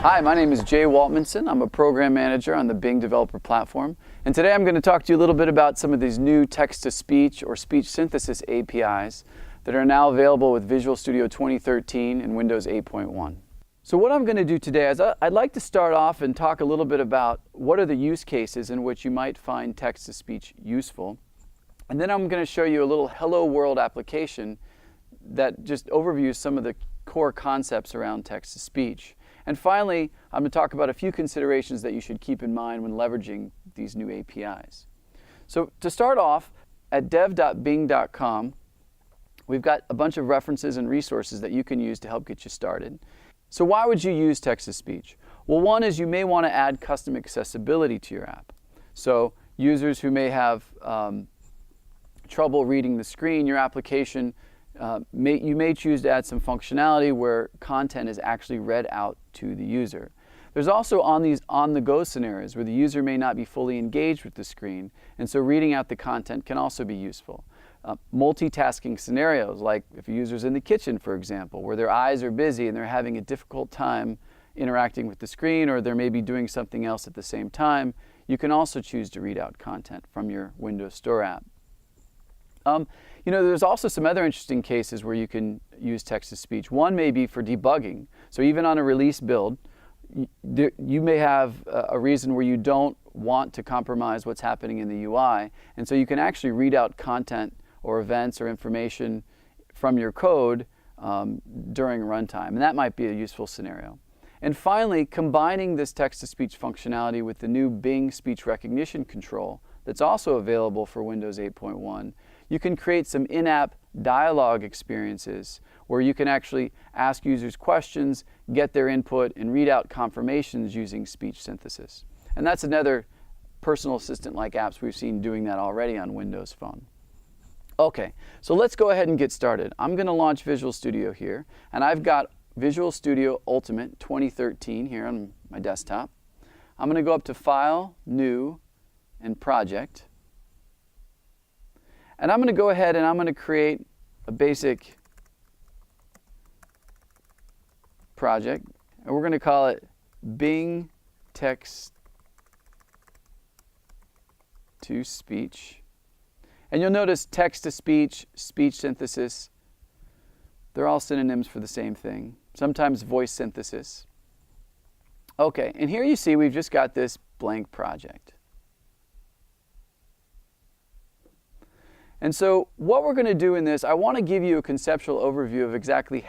Hi, my name is Jay Waltmanson. I'm a program manager on the Bing developer platform. And today I'm going to talk to you a little bit about some of these new text-to-speech or speech synthesis APIs that are now available with Visual Studio 2013 and Windows 8.1. So what I'm going to do today is I'd like to start off and talk a little bit about what are the use cases in which you might find text-to-speech useful. And then I'm going to show you a little Hello World application that just overviews some of the core concepts around text-to-speech. And finally, I'm going to talk about a few considerations that you should keep in mind when leveraging these new APIs. So to start off, at dev.bing.com, we've got a bunch of references and resources that you can use to help get you started. So why would you use text-to-speech? Well, one is you may want to add custom accessibility to your app. So users who may have trouble reading the screen, your application, you may choose to add some functionality where content is actually read out to the user. There's also on these on-the-go scenarios where the user may not be fully engaged with the screen, and so reading out the content can also be useful. Multitasking scenarios, like if a user's in the kitchen, for example, where their eyes are busy and they're having a difficult time interacting with the screen, or they're maybe doing something else at the same time, you can also choose to read out content from your Windows Store app. There's also some other interesting cases where you can use text-to-speech. One may be for debugging. So even on a release build, you may have a reason where you don't want to compromise what's happening in the UI. And so you can actually read out content or events or information from your code during runtime. And that might be a useful scenario. And finally, combining this text-to-speech functionality with the new Bing speech recognition control that's also available for Windows 8.1, you can create some in-app dialogue experiences where you can actually ask users questions, get their input, and read out confirmations using speech synthesis. And that's another personal assistant-like apps we've seen doing that already on Windows Phone. Okay, so let's go ahead and get started. I'm going to launch Visual Studio here, and I've got Visual Studio Ultimate 2013 here on my desktop. I'm going to go up to File, New, and Project. And I'm going to go ahead and I'm going to create a basic project. And we're going to call it Bing Text-to-Speech. And you'll notice text-to-speech, speech synthesis, they're all synonyms for the same thing. Sometimes voice synthesis. Okay, and here you see we've just got this blank project. And so what we're going to do in this, I want to give you a conceptual overview of exactly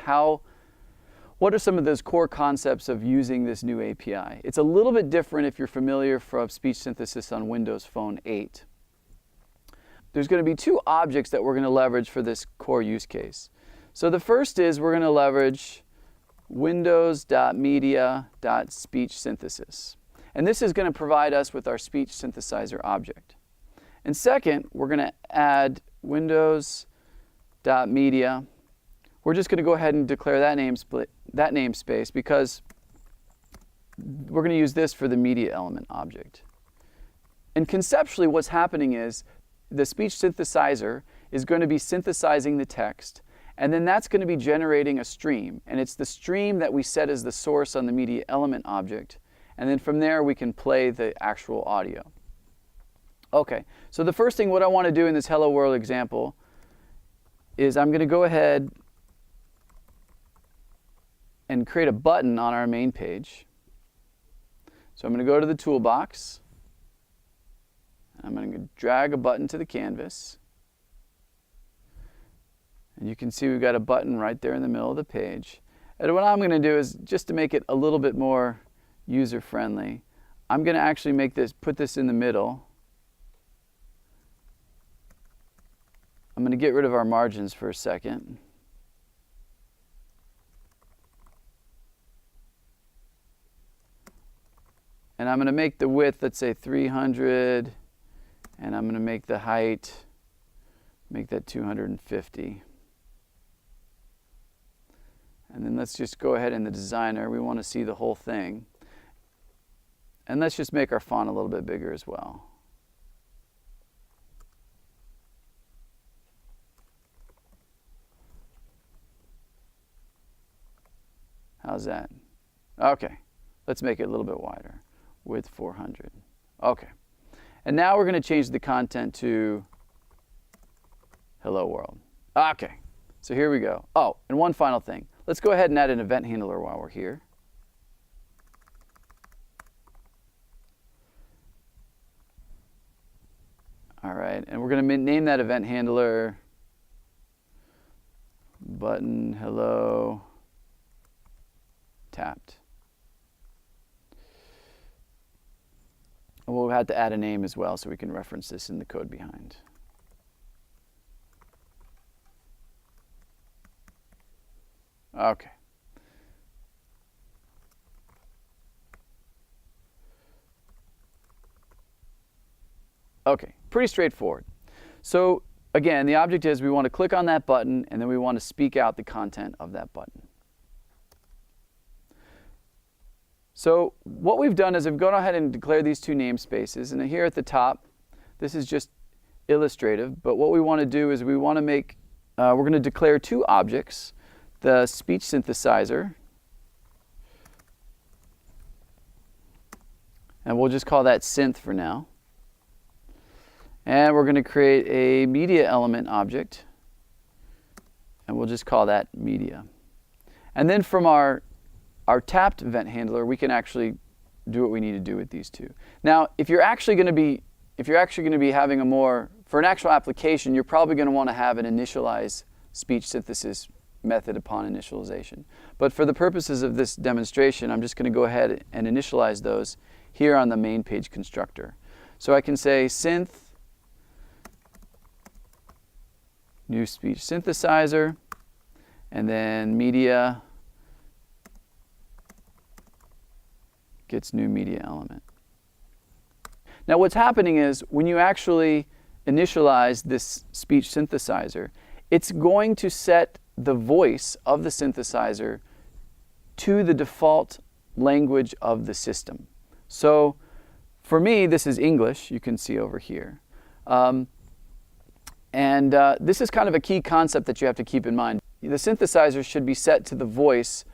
what are some of those core concepts of using this new API. It's a little bit different if you're familiar from speech synthesis on Windows Phone 8. There's going to be two objects that we're going to leverage for this core use case. So the first is we're going to leverage windows.media.speech-synthesis. And this is going to provide us with our speech synthesizer object. And second, we're going to add windows.media. We're just going to go ahead and declare that namespace because we're going to use this for the media element object. And conceptually, what's happening is the speech synthesizer is going to be synthesizing the text, and then that's going to be generating a stream. And it's the stream that we set as the source on the media element object. And then from there, we can play the actual audio. Okay, so the first thing what I want to do in this Hello World example is I'm going to go ahead and create a button on our main page. So I'm going to go to the toolbox. I'm going to drag a button to the canvas. And you can see we've got a button right there in the middle of the page. And what I'm going to do is, just to make it a little bit more user-friendly, I'm going to actually put this in the middle. I'm going to get rid of our margins for a second. And I'm going to make the width, let's say 300, and I'm going to make the height, make that 250. And then let's just go ahead in the designer. We want to see the whole thing. And let's just make our font a little bit bigger as well. How's that? Okay. Let's make it a little bit wider, width 400. Okay. And now we're going to change the content to hello world. Okay. So here we go. Oh, and one final thing. Let's go ahead and add an event handler while we're here. All right, and we're going to name that event handler button hello tapped. And we'll have to add a name as well so we can reference this in the code behind. Okay. Okay, pretty straightforward. So again, the object is we want to click on that button and then we want to speak out the content of that button. So what we've done is we've gone ahead and declared these two namespaces, and here at the top, this is just illustrative, but what we want to do is we want to make, we're going to declare two objects, the speech synthesizer, and we'll just call that synth for now. And we're going to create a media element object, and we'll just call that media. And then from our tapped event handler, we can actually do what we need to do with these two. Now, if you're actually going to be having a more, for an actual application, you're probably going to want to have an initialize speech synthesis method upon initialization. But for the purposes of this demonstration, I'm just going to go ahead and initialize those here on the main page constructor. So I can say synth new speech synthesizer, and then media gets new media element. Now what's happening is when you actually initialize this speech synthesizer, it's going to set the voice of the synthesizer to the default language of the system. So for me, this is English, you can see over here. This is kind of a key concept that you have to keep in mind. The synthesizer should be set to the voice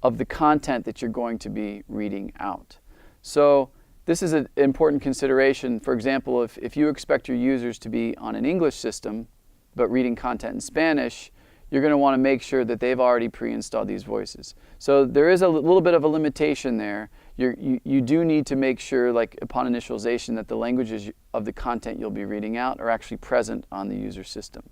of the content that you're going to be reading out. So this is an important consideration. For example, if you expect your users to be on an English system but reading content in Spanish, you're going to want to make sure that they've already pre-installed these voices. So there is a little bit of a limitation there. You do need to make sure, like upon initialization, that the languages of the content you'll be reading out are actually present on the user system.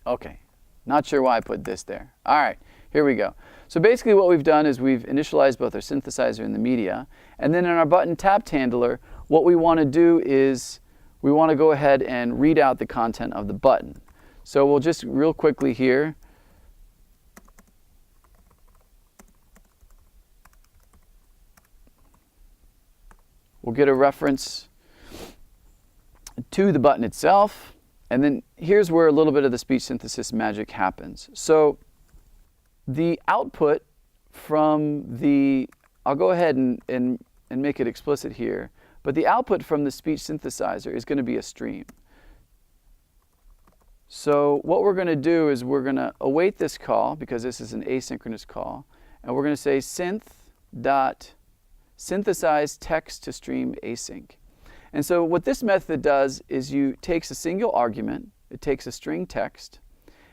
Okay, not sure why I put this there. All right, here we go. So basically what we've done is we've initialized both our synthesizer and the media, and then in our button tapped handler, what we want to do is we want to go ahead and read out the content of the button. So we'll just real quickly here, we'll get a reference to the button itself, and then here's where a little bit of the speech synthesis magic happens. So the output from the, I'll go ahead and make it explicit here, but the output from the speech synthesizer is going to be a stream. So what we're going to do is we're going to await this call, because this is an asynchronous call, and we're going to say synth.synthesize text to stream async. And so what this method does is takes a single argument, it takes a string text,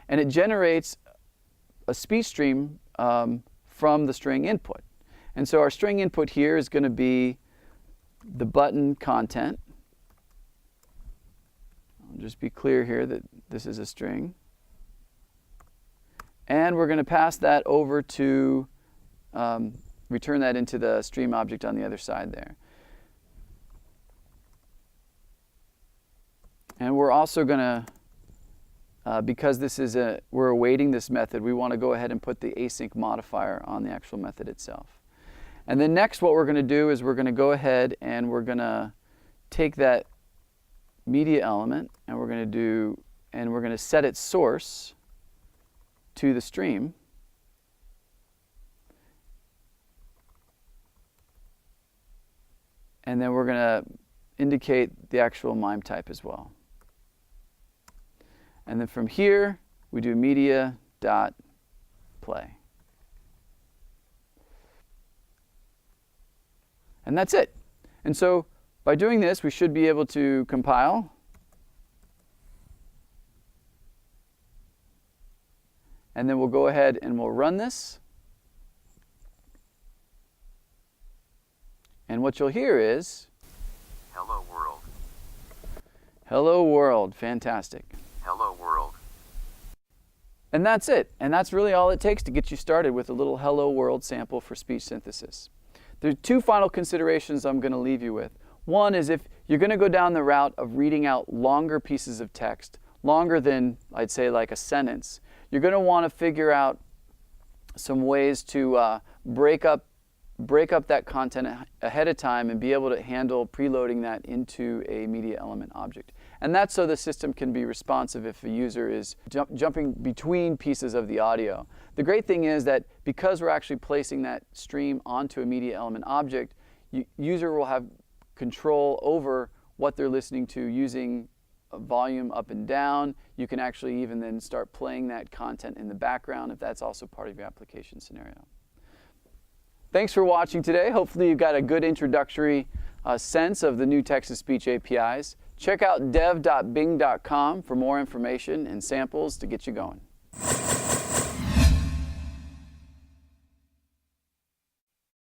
and it generates a speech stream from the string input. And so our string input here is going to be the button content. I'll just be clear here that this is a string. And we're going to pass that over to return that into the stream object on the other side there. And we're also going to, because this is we're awaiting this method, we want to go ahead and put the async modifier on the actual method itself. And then next what we're going to do is we're going to go ahead and we're going to take that media element and we're going to set its source to the stream. And then we're going to indicate the actual MIME type as well. And then from here, we do media.play. And that's it. And so by doing this, we should be able to compile. And then we'll go ahead and we'll run this. And what you'll hear is, Hello world. hello world. Fantastic. Hello world. And that's it. And that's really all it takes to get you started with a little hello world sample for speech synthesis. There are two final considerations I'm going to leave you with. One is if you're going to go down the route of reading out longer pieces of text, longer than, I'd say, like a sentence, you're going to want to figure out some ways to break up that content ahead of time and be able to handle preloading that into a media element object. And that's so the system can be responsive if a user is jumping between pieces of the audio. The great thing is that because we're actually placing that stream onto a media element object, user will have control over what they're listening to using volume up and down. You can actually even then start playing that content in the background if that's also part of your application scenario. Thanks for watching today. Hopefully you got a good introductory sense of the new text-to-speech APIs. Check out dev.bing.com for more information and samples to get you going.